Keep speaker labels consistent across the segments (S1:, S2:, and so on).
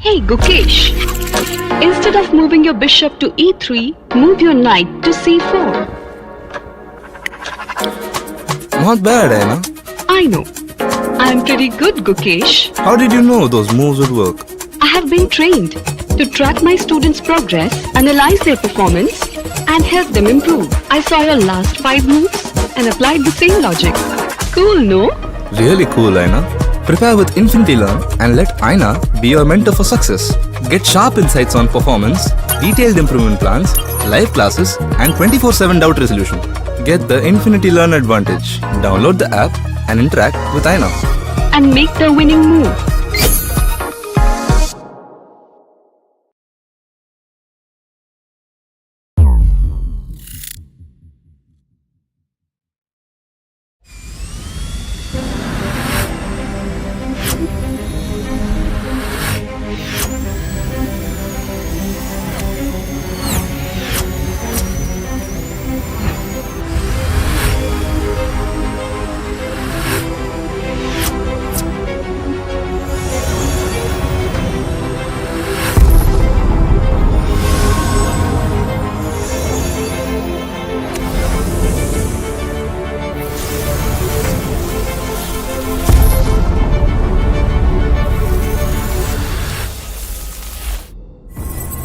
S1: Hey Gukesh, instead of moving your bishop to e3, move your knight to c4.
S2: Not bad, Aina.
S1: I know. I'm pretty good, Gukesh.
S2: How did you know those moves would work?
S1: I have been trained to track my students' progress, analyze their performance, and help them improve. I saw your last 5 moves and applied the same logic. Cool, no?
S2: Really cool, Aina. Prepare with Infinity Learn and let AINA be your mentor for success. Get sharp insights on performance, detailed improvement plans, live classes, and 24/7 doubt resolution. Get the Infinity Learn advantage. Download the app and interact with AINA.
S1: And make the winning move.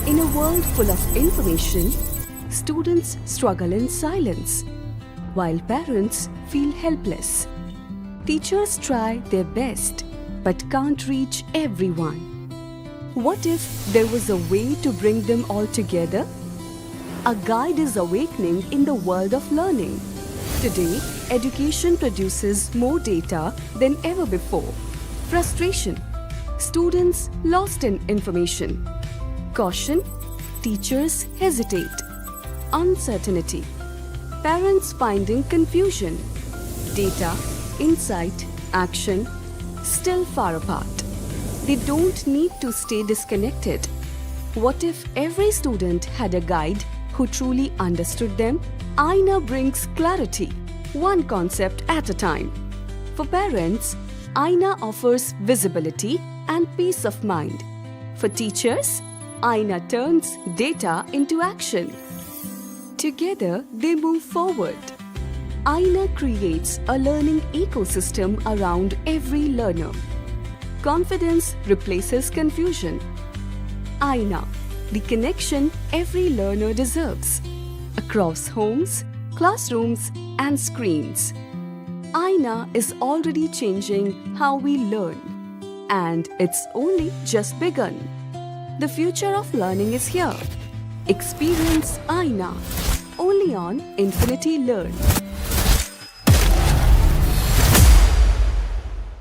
S3: In a world full of information, students struggle in silence, while parents feel helpless. Teachers try their best, but can't reach everyone. What if there was a way to bring them all together? A guide is awakening in the world of learning. Today, education produces more data than ever before. Frustration. Students lost in information. Caution, Teachers hesitate. Uncertainty. Parents finding confusion. Data, insight, action still far apart. They don't need to stay disconnected. What if every student had a guide who truly understood them? AINA brings clarity, one concept at a time. For parents, AINA offers visibility and peace of mind. For teachers, AINA turns data into action. Together, they move forward. AINA creates a learning ecosystem around every learner. Confidence replaces confusion. AINA, the connection every learner deserves. Across homes, classrooms, and screens. AINA is already changing how we learn. And it's only just begun. The future of learning is here. Experience AINA only on Infinity Learn.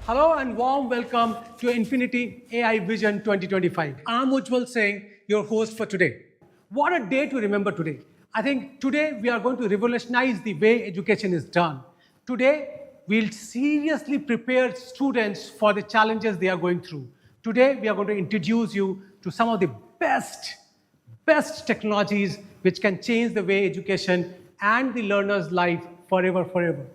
S4: Hello and warm welcome to Infinity AI Vision 2025. I'm Ujjwal Singh, your host for today. What a day to remember today. I think today we are going to revolutionize the way education is done. Today, we'll seriously prepare students for the challenges they are going through. Today, we are going to introduce you to some of the best technologies which can change the way education and the learner's life forever.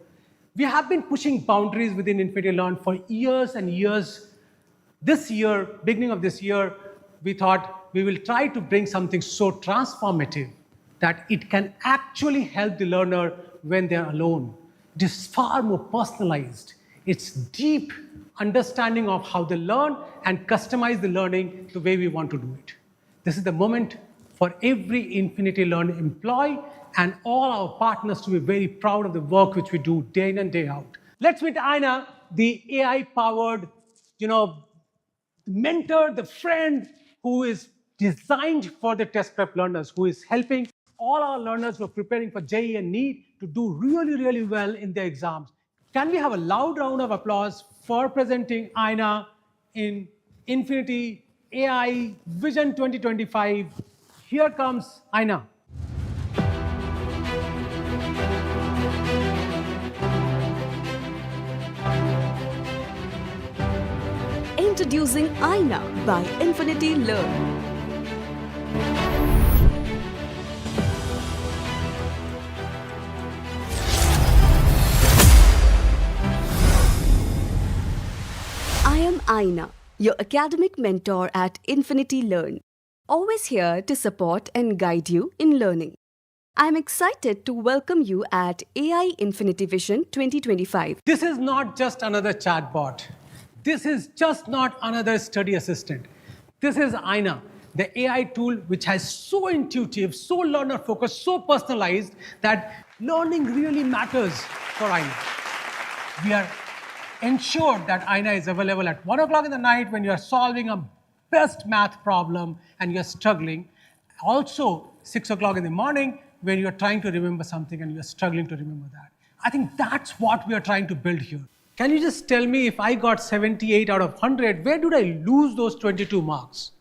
S4: We have been pushing boundaries within Infinity Learn for years and years. This year, beginning of this year, we thought we will try to bring something so transformative that it can actually help the learner when they're alone. It is far more personalized. It's deep understanding of how they learn and customize the learning the way we want to do it. This is the moment for every Infinity Learn employee and all our partners to be very proud of the work which we do day in and day out. Let's meet AINA, the AI-powered, mentor, the friend who is designed for the test prep learners, who is helping all our learners who are preparing for JEE and NEET to do really well in their exams. Can we have a loud round of applause for presenting AINA in Infinity AI Vision 2025. Here comes AINA.
S3: Introducing AINA by Infinity Learn. I am AINA, your academic mentor at Infinity Learn, always here to support and guide you in learning. I am excited to welcome you at AI Infinity Vision 2025.
S4: This is not just another chatbot. This is just not another study assistant. This is AINA, the AI tool which has so intuitive, so learner-focused, so personalized that learning really matters for AINA. We are ensured that AINA is available at 1 o'clock in the night when you are solving a best math problem and you're struggling. Also, 6 o'clock in the morning when you're trying to remember something and you're struggling to remember that. I think that's what we are trying to build here. Can you just tell me, if I got 78 out of 100, where did I lose those 22 marks?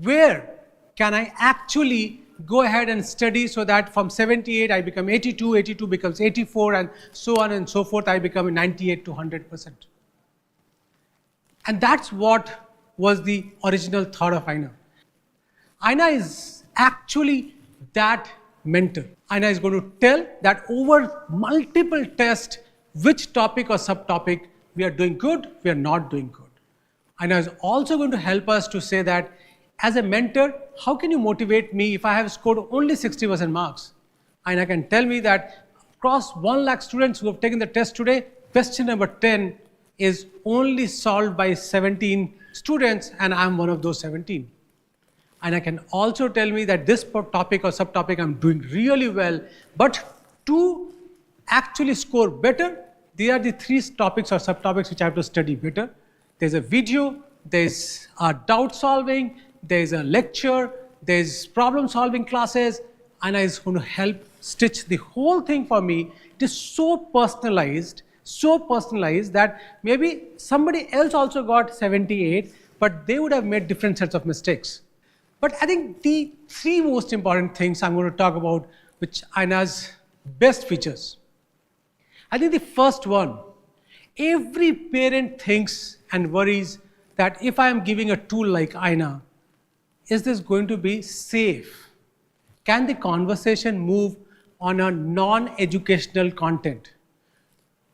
S4: Where can I actually go ahead and study so that from 78 I become 82, 82 becomes 84, and so on and so forth, I become 98 to 100%. And that's what was the original thought of AINA. AINA is actually that mentor. AINA is going to tell that over multiple tests, which topic or subtopic we are doing good, we are not doing good. AINA is also going to help us to say that as a mentor, how can you motivate me if I have scored only 60% marks? AINA can tell me that across 1 lakh students who have taken the test today, question number 10 is only solved by 17 students and I'm one of those 17. And I can also tell me that this topic or subtopic I'm doing really well, but to actually score better, there are the 3 topics or subtopics which I have to study better. There's a video, there's a doubt solving, there's a lecture, there's problem solving classes. AINA is going to help stitch the whole thing for me. It is so personalized that maybe somebody else also got 78, but they would have made different sets of mistakes. But I think the three most important things I'm going to talk about, which AINA's best features. I think the first one, every parent thinks and worries that if I am giving a tool like AINA, is this going to be safe? Can the conversation move on a non-educational content?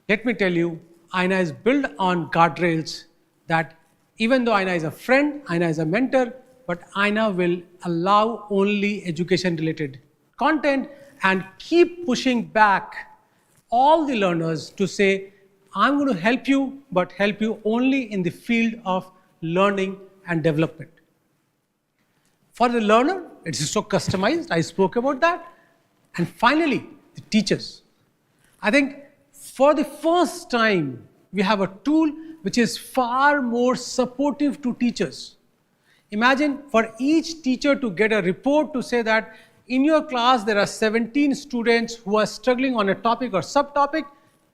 S4: Let me tell you, AINA is built on guardrails that even though AINA is a friend, AINA is a mentor, but AINA will allow only education-related content and keep pushing back all the learners to say, I'm going to help you, but help you only in the field of learning and development. For the learner, it is so customized. I spoke about that. And finally, the teachers. I think for the first time, we have a tool which is far more supportive to teachers. Imagine for each teacher to get a report to say that in your class there are 17 students who are struggling on a topic or subtopic,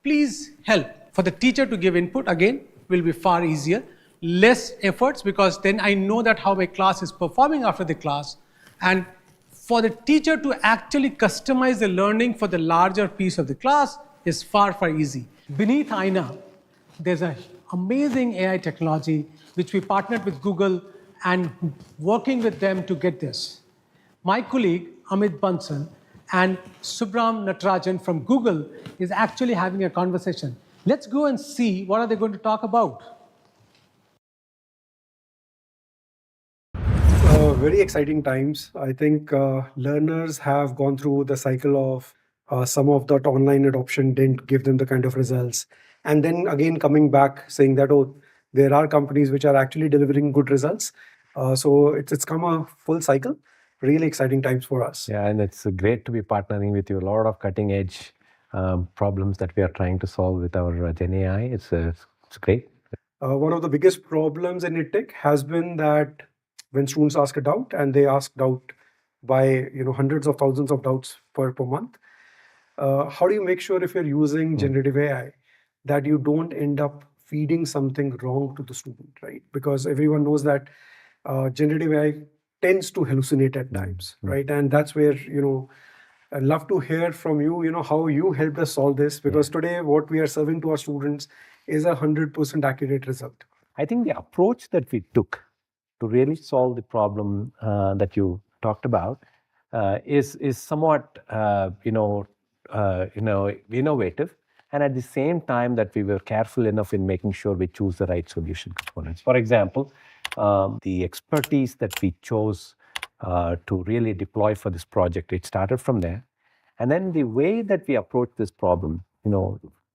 S4: please help. For the teacher to give input, again, will be far easier. Less efforts, because then I know that how my class is performing after the class. And for the teacher to actually customize the learning for the larger piece of the class is far, far easy. Beneath AINA, there's an amazing AI technology which we partnered with Google and working with them to get this. My colleague, Amit Bansal, and Subram Natarajan from Google is actually having a conversation. Let's go and see what are they going to talk about.
S5: Very exciting times. I think learners have gone through the cycle of some of that online adoption didn't give them the kind of results. And then again coming back saying that, oh, there are companies which are actually delivering good results. So it's come a full cycle. Really exciting times for us.
S6: Yeah, and it's great to be partnering with you. A lot of cutting edge problems that we are trying to solve with our Gen AI. It's great.
S5: One of the biggest problems in EdTech has been that when students ask a doubt, and they ask doubt by hundreds of thousands of doubts per month, how do you make sure if you're using generative AI that you don't end up feeding something wrong to the student, right? Because everyone knows that generative AI tends to hallucinate at times, right? And that's where I'd love to hear from you, how you helped us solve this, because today what we are serving to our students is 100% accurate result.
S6: I think the approach that we took to really solve the problem that you talked about is somewhat innovative, and at the same time that we were careful enough in making sure we choose the right solution components. For example, the expertise that we chose to really deploy for this project, it started from there. And then the way that we approach this problem,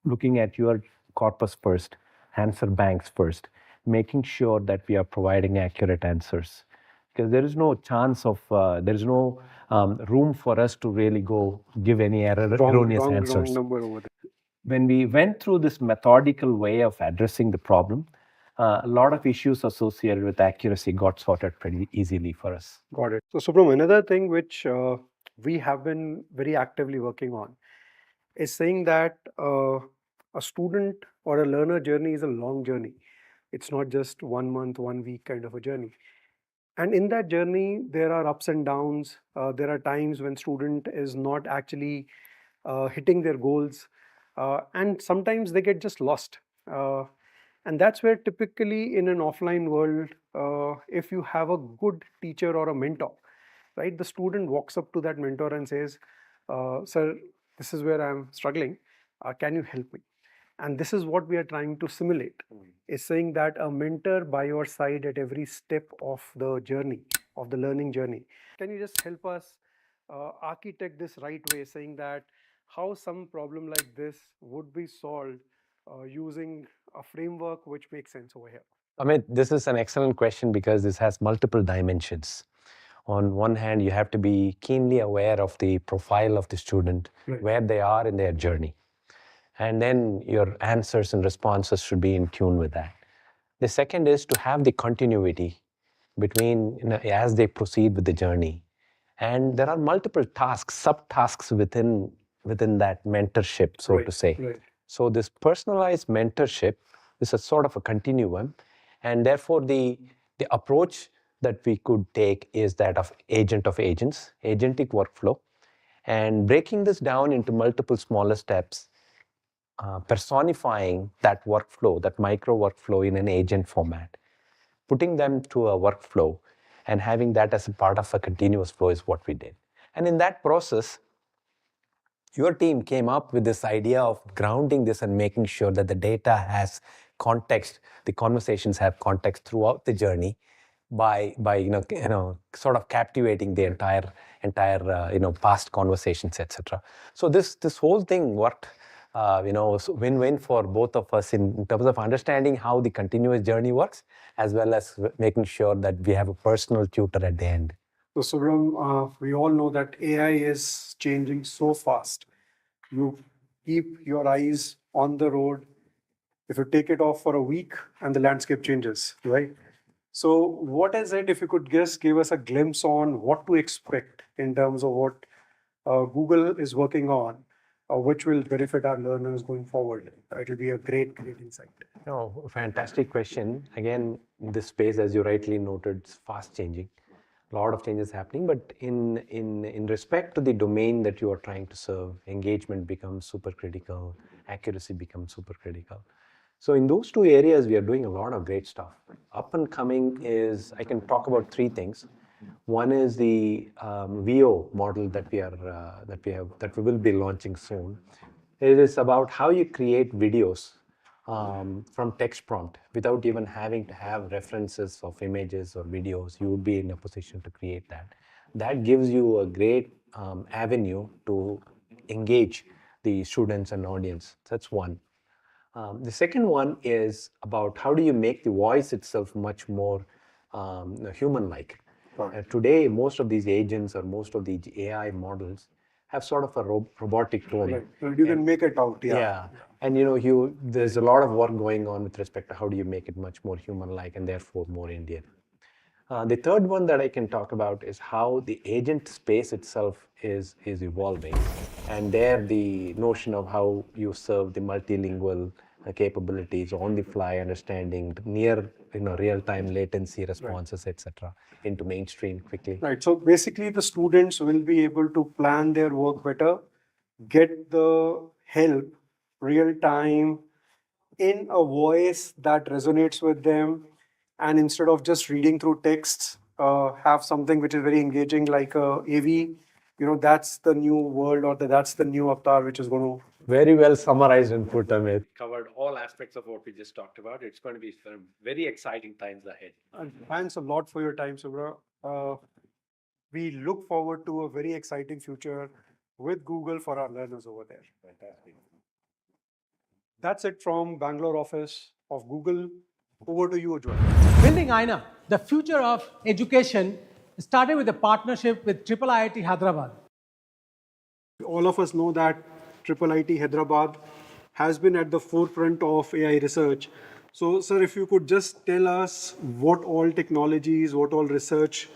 S6: looking at your corpus first, answer banks first, making sure that we are providing accurate answers. Because there is no chance of, there is no room for us to really go give any erroneous answers.
S5: Wrong number over there.
S6: When we went through this methodical way of addressing the problem, a lot of issues associated with accuracy got sorted pretty easily for us.
S5: Got it. So Subram, another thing which we have been very actively working on is saying that a student or a learner journey is a long journey. It's not just 1 month, 1 week kind of a journey. And in that journey, there are ups and downs. There are times when student is not actually hitting their goals. And sometimes they get just lost. And that's where typically in an offline world, if you have a good teacher or a mentor, right, the student walks up to that mentor and says, sir, this is where I'm struggling. Can you help me? And this is what we are trying to simulate, is saying that a mentor by your side at every step of the journey, of the learning journey. Can you just help us architect this right way, saying that how some problem like this would be solved using a framework which makes sense over here?
S6: Amit, this is an excellent question because this has multiple dimensions. On one hand, you have to be keenly aware of the profile of the student, right, where they are in their journey. And then your answers and responses should be in tune with that. The second is to have the continuity between, as they proceed with the journey. And there are multiple tasks, subtasks within that mentorship, so to say. Right. So this personalized mentorship is a sort of a continuum, and therefore the approach that we could take is that of agent of agents, agentic workflow, and breaking this down into multiple smaller steps, personifying that workflow, that micro workflow in an agent format, putting them to a workflow and having that as a part of a continuous flow is what we did. And in that process, your team came up with this idea of grounding this and making sure that the data has context, the conversations have context throughout the journey by sort of captivating the entire past conversations, etc. So this whole thing worked, was win-win for both of us in terms of understanding how the continuous journey works, as well as making sure that we have a personal tutor at the end.
S5: So, Subram, we all know that AI is changing so fast. You keep your eyes on the road. If you take it off for a week and the landscape changes, right? So what is it, if you could just give us a glimpse on what to expect in terms of what Google is working on, which will benefit our learners going forward? It will be a great insight.
S6: No, fantastic question. Again, this space, as you rightly noted, is fast changing. A lot of changes happening, but in respect to the domain that you are trying to serve, engagement becomes super critical, accuracy becomes super critical. So in those two areas, we are doing a lot of great stuff. Up and coming is, I can talk about three things. One is the VO model that we will be launching soon. It is about how you create videos from text prompt without even having to have references of images or videos. You would be in a position to create that. That gives you a great avenue to engage the students and audience. That's one. The second one is about how do you make the voice itself much more human-like. Today, most of these agents or most of the AI models have sort of a robotic tone.
S5: Right. So you can make it out,
S6: Yeah. And there's a lot of work going on with respect to how do you make it much more human-like and therefore more Indian. The third one that I can talk about is how the agent space itself is evolving. And there the notion of how you serve the multilingual capabilities, on the fly understanding, near real-time latency responses, etc., into mainstream quickly.
S5: Right. So basically the students will be able to plan their work better, get the help real time in a voice that resonates with them, and instead of just reading through texts, have something which is very engaging like AV. That's the new world, or that's the new avatar which is going to.
S6: Very well summarized and put, Amit. Covered all aspects of what we just talked about. It's going to be some very exciting times ahead.
S5: Thanks a lot for your time, Subra. We look forward to a very exciting future with Google for our learners over there.
S6: Fantastic.
S5: That's it from Bangalore office of Google. Over to you, Ujjwal.
S4: Building AINA, the future of education, started with a partnership with IIIT Hyderabad.
S5: All of us know that IIIT Hyderabad has been at the forefront of AI research. So, sir, if you could just tell us what all technologies, what all research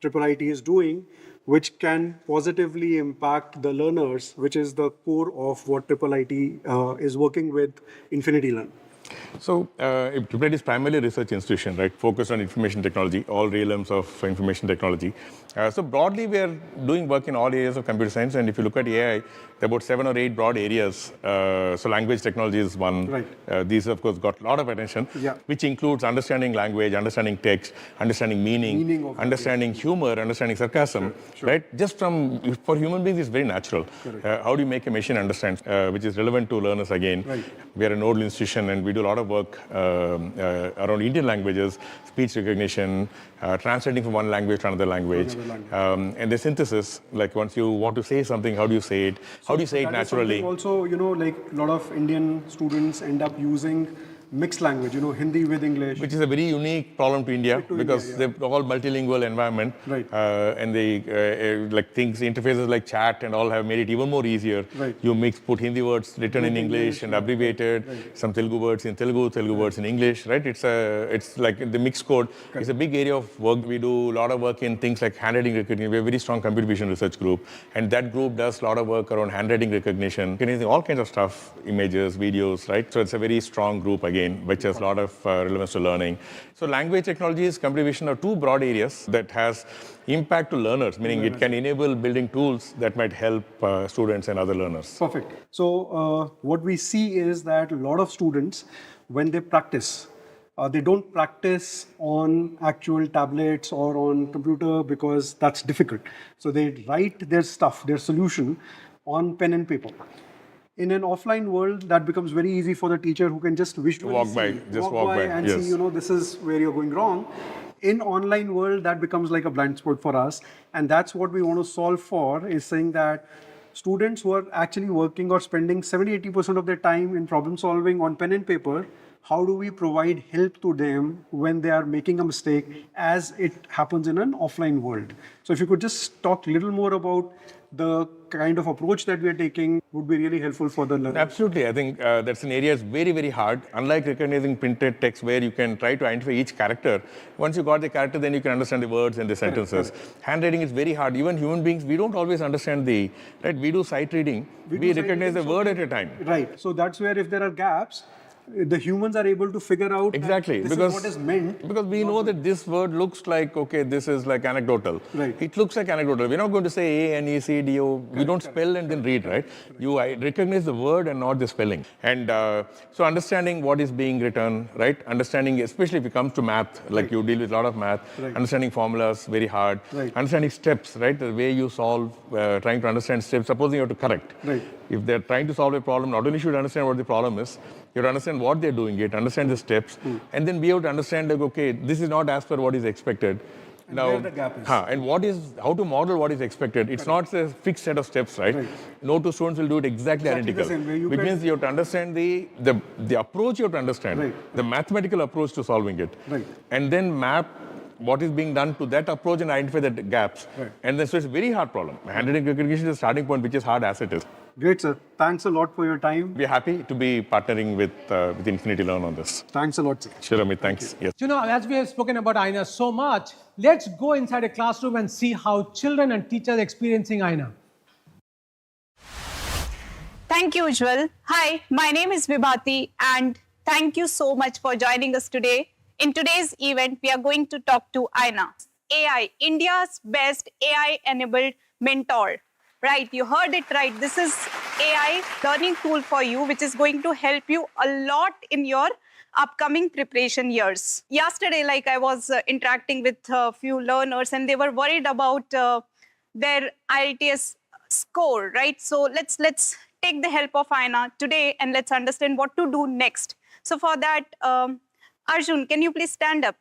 S5: IIIT is doing, which can positively impact the learners, which is the core of what IIIT is working with Infinity Learn.
S7: So, IIIT is primarily a research institution, right, focused on information technology, all realms of information technology. So broadly, we are doing work in all areas of computer science, and if you look at AI, there are about 7 or 8 broad areas. So language technology is one.
S5: Right.
S7: These, of course, got a lot of attention,
S5: Yeah.
S7: which includes understanding language, understanding text, understanding meaning
S5: of
S7: understanding humor, understanding sarcasm,
S5: Sure.
S7: right? Just for human beings, it's very natural. How do you make a machine understand, which is relevant to learners again?
S5: Right.
S7: We are a nodal institution, and we do a lot of work around Indian languages, speech recognition, translating from one language to another language, and the synthesis, like once you want to say something, how do you say it? How do you say it naturally?
S5: Also, like a lot of Indian students end up using mixed language, Hindi with English.
S7: Which is a very unique problem to India because
S5: India,
S7: they're all multilingual environment,
S5: Right.
S7: And they like things, interfaces like chat and all have made it even more easier.
S5: Right.
S7: You put Hindi words written in English and abbreviated, some Telugu words in Telugu words in English, right? It's like the mixed code. It's a big area of work. We do a lot of work in things like handwriting recognition. We have a very strong computer vision research group, and that group does a lot of work around handwriting recognition, all kinds of stuff, images, videos, right? So it's a very strong group again. domain, which has a lot of relevance to learning. So language technologies, computer vision are two broad areas that has impact to learners, meaning it can enable building tools that might help students and other learners.
S5: Perfect. So what we see is that a lot of students, when they practice, they don't practice on actual tablets or on computer because that's difficult. So they write their stuff, their solution on pen and paper. In an offline world, that becomes very easy for the teacher who can just visually
S7: Walk by
S5: and
S7: yes.
S5: see, this is where you're going wrong. In online world, that becomes like a blind spot for us. And that's what we want to solve for, is saying that students who are actually working or spending 70-80% of their time in problem solving on pen and paper, how do we provide help to them when they are making a mistake as it happens in an offline world? So if you could just talk a little more about the kind of approach that we are taking, would be really helpful for the learner.
S7: Absolutely. I think that's an area that's very, very hard. Unlike recognizing printed text where you can try to identify each character, once you got the character, then you can understand the words and the sentences. Handwriting is very hard. Even human beings, we don't always understand right? We do sight reading. We recognize a word at a time.
S5: Right. So that's where if there are gaps, the humans are able to figure out
S7: exactly
S5: this
S7: because
S5: is what is meant.
S7: Because we know that this word looks like, okay, this is like anecdotal.
S5: Right.
S7: It looks like anecdotal. We're not going to say A, N, E, C, D, O. We don't spell and then read, right? You recognize the word and not the spelling. And so understanding what is being written, right? Understanding, especially if it comes to math, like you deal with a lot of math, understanding formulas, very hard. Understanding steps, right? The way you solve, trying to understand steps, supposing you have to correct. If they're trying to solve a problem, not only should you understand what the problem is, you have to understand what they're doing it, understand the steps, and then be able to understand, like, okay, this is not as per what is expected.
S5: And where the gap is.
S7: And how to model what is expected. It's not a fixed set of steps, right? No two students will do it exactly identical. Which means you have to understand the approach you have to understand, the mathematical approach to solving it. And then map what is being done to that approach and identify the gaps. And then so it's a very hard problem. Handwriting recognition is the starting point, which is hard as it is.
S5: Great, sir. Thanks a lot for your time.
S7: We're happy to be partnering with Infinity Learn on this.
S5: Thanks a lot, sir.
S7: Sure, Amit. Thanks. Yes.
S4: As we have spoken about AINA so much, let's go inside a classroom and see how children and teachers are experiencing AINA.
S8: Thank you, Ujjwal. Hi, my name is Vibhati, and thank you so much for joining us today. In today's event, we are going to talk to AINA, AI, India's best AI-enabled mentor. Right, you heard it right. This is AI learning tool for you, which is going to help you a lot in your upcoming preparation years. Yesterday, I was interacting with a few learners, and they were worried about their IELTS score, right? So let's take the help of AINA today, and let's understand what to do next. So for that, Arjun, can you please stand up?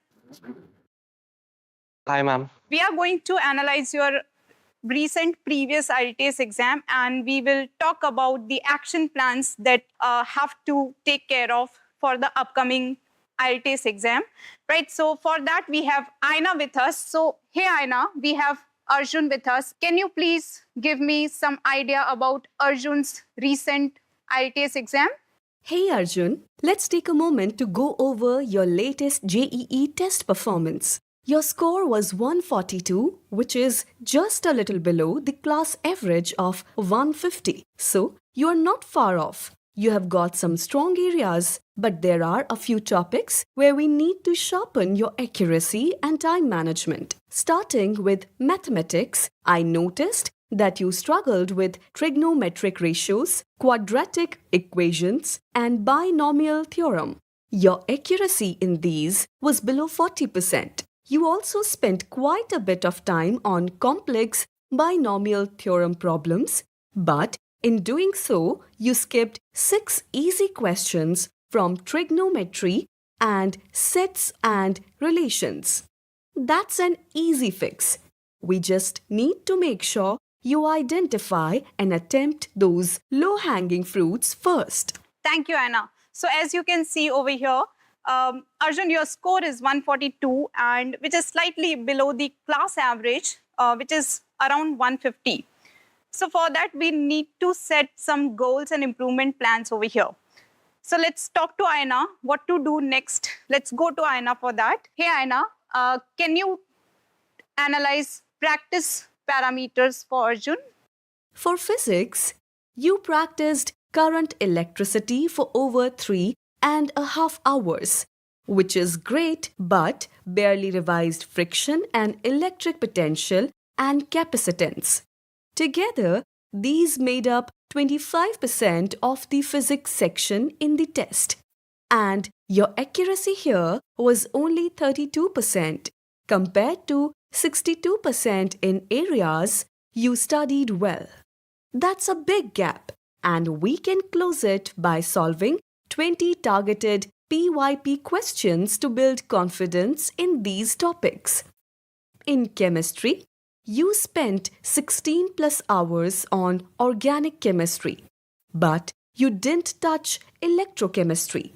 S9: Hi, ma'am.
S8: We are going to analyze your recent previous IELTS exam, and we will talk about the action plans that have to take care of for the upcoming IELTS exam, right? So for that, we have AINA with us. So, hey AINA, we have Arjun with us. Can you please give me some idea about Arjun's recent IELTS exam?
S3: Hey Arjun, let's take a moment to go over your latest JEE test performance. Your score was 142, which is just a little below the class average of 150. So, you are not far off. You have got some strong areas, but there are a few topics where we need to sharpen your accuracy and time management. Starting with mathematics, I noticed that you struggled with trigonometric ratios, quadratic equations, and binomial theorem. Your accuracy in these was below 40%. You also spent quite a bit of time on complex binomial theorem problems, but in doing so, you skipped 6 easy questions from trigonometry and sets and relations. That's an easy fix. We just need to make sure you identify and attempt those low-hanging fruits first.
S8: Thank you, Anna. So as you can see over here, Arjun, your score is 142, and which is slightly below the class average, which is around 150. So for that, we need to set some goals and improvement plans over here. So let's talk to AINA, what to do next. Let's go to AINA for that. Hey AINA, can you analyze practice parameters for Arjun?
S3: For physics, you practiced current electricity for over 3 3.5 hours, which is great but barely revised friction and electric potential and capacitance. Together, these made up 25% of the physics section in the test. And your accuracy here was only 32% compared to 62% in areas you studied well. That's a big gap, and we can close it by solving 20 targeted PYP questions to build confidence in these topics. In chemistry, you spent 16 plus hours on organic chemistry, but you didn't touch electrochemistry,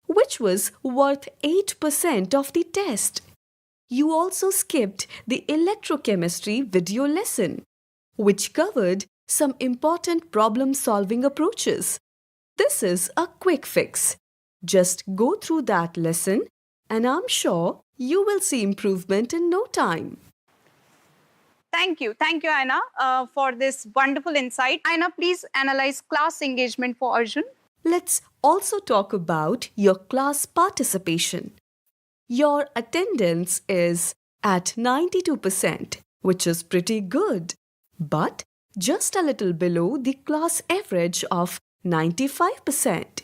S3: which was worth 8% of the test. You also skipped the electrochemistry video lesson, which covered some important problem-solving approaches. This is a quick fix. Just go through that lesson, and I'm sure you will see improvement in no time.
S8: Thank you, AINA, for this wonderful insight. AINA, please analyze class engagement for Arjun.
S3: Let's also talk about your class participation. Your attendance is at 92%, which is pretty good, but just a little below the class average of 95%.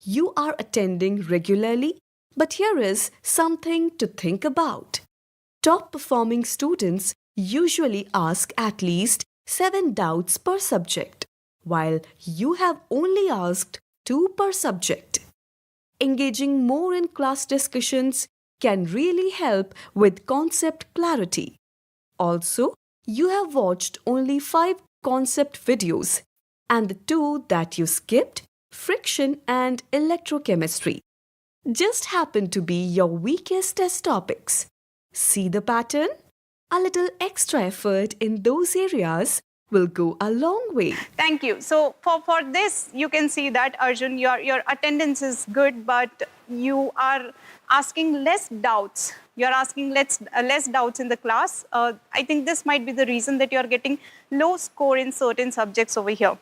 S3: You are attending regularly, but here is something to think about. Top performing students usually ask at least 7 doubts per subject, while you have only asked 2 per subject. Engaging more in class discussions can really help with concept clarity. Also, you have watched only 5 concept videos, and the 2 that you skipped, friction and electrochemistry, just happen to be your weakest test topics. See the pattern? A little extra effort in those areas will go a long way.
S8: Thank you. So for this, you can see that, Arjun, your attendance is good, but you are asking less doubts. You're asking less doubts in the class. I think this might be the reason that you're getting low score in certain subjects over here.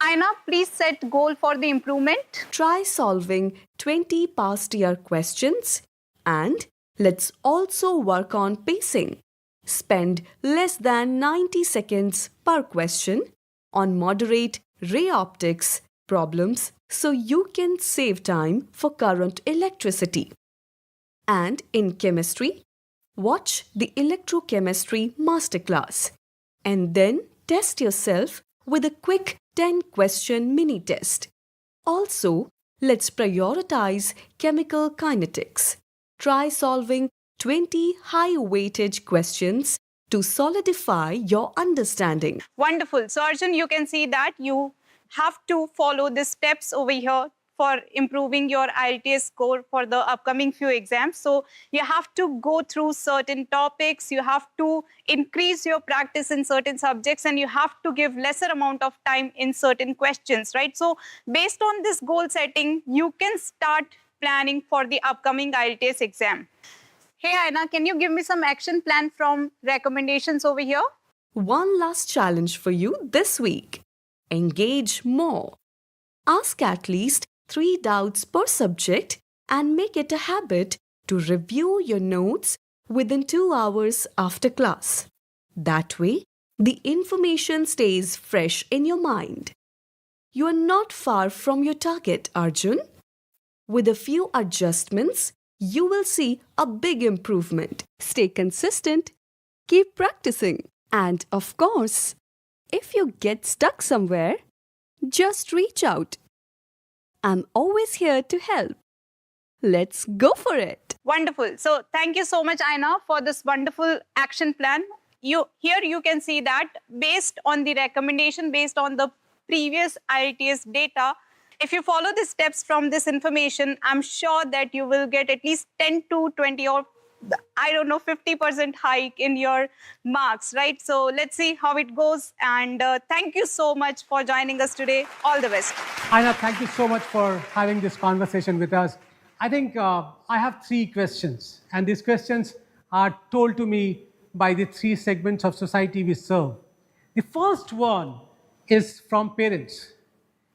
S8: AINA, please set goal for the improvement.
S3: Try solving 20 past year questions, and let's also work on pacing. Spend less than 90 seconds per question on moderate ray optics problems so you can save time for current electricity. And in chemistry, watch the electrochemistry masterclass and then test yourself with a quick 10-question mini test. Also, let's prioritize chemical kinetics. Try solving 20 high-weightage questions to solidify your understanding.
S8: Wonderful. So, Arjun, you can see that you have to follow the steps over here for improving your IELTS score for the upcoming few exams. So you have to go through certain topics, you have to increase your practice in certain subjects, and you have to give lesser amount of time in certain questions, right? So based on this goal setting, you can start planning for the upcoming IELTS exam. Hey, AINA, can you give me some action plan from recommendations over here?
S3: One last challenge for you this week. Engage more. Ask at least 3 doubts per subject and make it a habit to review your notes within 2 hours after class. That way, the information stays fresh in your mind. You are not far from your target, Arjun. With a few adjustments, you will see a big improvement. Stay consistent, keep practicing, and of course, if you get stuck somewhere, just reach out. I'm always here to help. Let's go for it.
S8: Wonderful. So thank you so much, AINA, for this wonderful action plan. Here you can see that based on the recommendation, based on the previous IELTS data, if you follow the steps from this information, I'm sure that you will get at least 10 to 20 or 50% hike in your marks, right? So let's see how it goes. And thank you so much for joining us today. All the best.
S4: AINA, thank you so much for having this conversation with us. I think I have 3 questions, and these questions are told to me by the 3 segments of society we serve. The first one is from parents.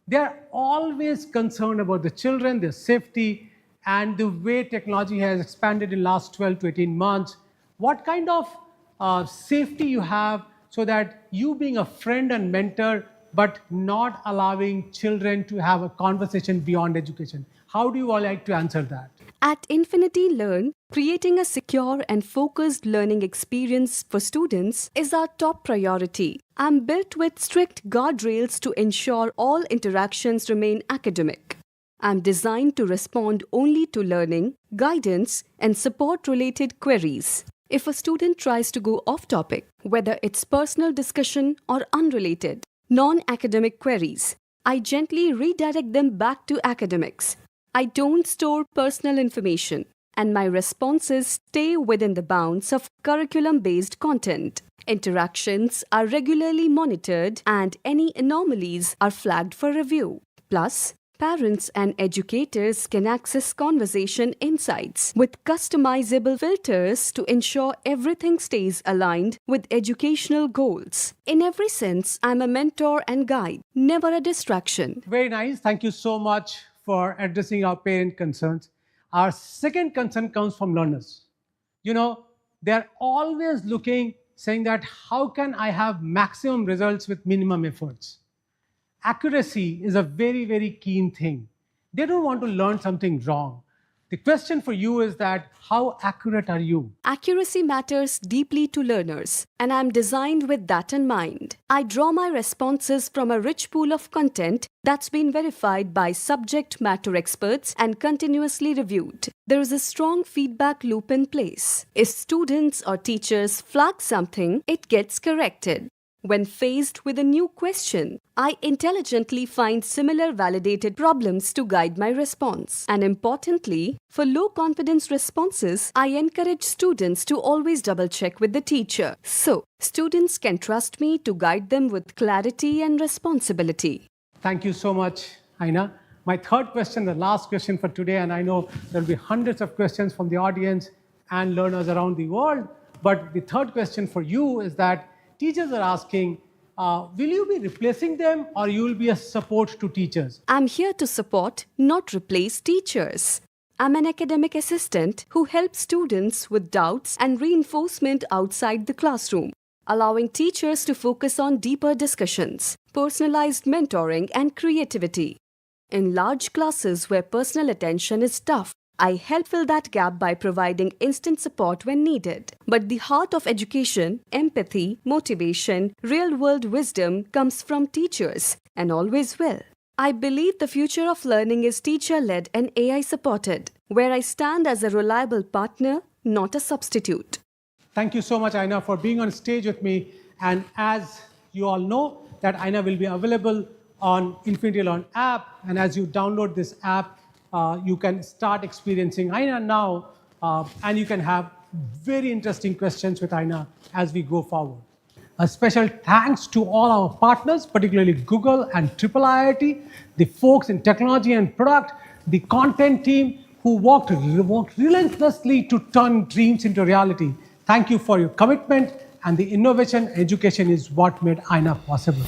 S4: They're always concerned about the children, their safety, and the way technology has expanded in the last 12 to 18 months. What kind of safety you have so that you being a friend and mentor, but not allowing children to have a conversation beyond education? How do you all like to answer that?
S3: At Infinity Learn, creating a secure and focused learning experience for students is our top priority. I'm built with strict guardrails to ensure all interactions remain academic. I'm designed to respond only to learning, guidance, and support-related queries. If a student tries to go off topic, whether it's personal discussion or unrelated, non-academic queries, I gently redirect them back to academics. I don't store personal information, and my responses stay within the bounds of curriculum-based content. Interactions are regularly monitored, and any anomalies are flagged for review. Plus, parents and educators can access conversation insights with customizable filters to ensure everything stays aligned with educational goals. In every sense, I'm a mentor and guide, never a distraction.
S4: Very nice. Thank you so much for addressing our parent concerns. Our second concern comes from learners. You know, they're always looking, saying that how can I have maximum results with minimum efforts? Accuracy is a very, very keen thing. They don't want to learn something wrong. The question for you is that how accurate are you?
S3: Accuracy matters deeply to learners, and I'm designed with that in mind. I draw my responses from a rich pool of content that's been verified by subject matter experts and continuously reviewed. There is a strong feedback loop in place. If students or teachers flag something, it gets corrected. When faced with a new question, I intelligently find similar validated problems to guide my response. And importantly, for low confidence responses, I encourage students to always double check with the teacher. So, students can trust me to guide them with clarity and responsibility.
S4: Thank you so much, AINA. My third question, the last question for today, and I know there will be hundreds of questions from the audience and learners around the world, but the third question for you is that teachers are asking, will you be replacing them or you will be a support to teachers?
S3: I'm here to support, not replace teachers. I'm an academic assistant who helps students with doubts and reinforcement outside the classroom, allowing teachers to focus on deeper discussions, personalized mentoring, and creativity. In large classes where personal attention is tough, I help fill that gap by providing instant support when needed. But the heart of education, empathy, motivation, real-world wisdom comes from teachers, and always will. I believe the future of learning is teacher-led and AI-supported, where I stand as a reliable partner, not a substitute.
S4: Thank you so much, AINA, for being on stage with me. And as you all know, that AINA will be available on Infinity Learn app. And as you download this app, you can start experiencing AINA now, and you can have very interesting questions with AINA as we go forward. A special thanks to all our partners, particularly Google and IIIT, the folks in technology and product, the content team who worked relentlessly to turn dreams into reality. Thank you for your commitment, and the innovation education is what made AINA possible.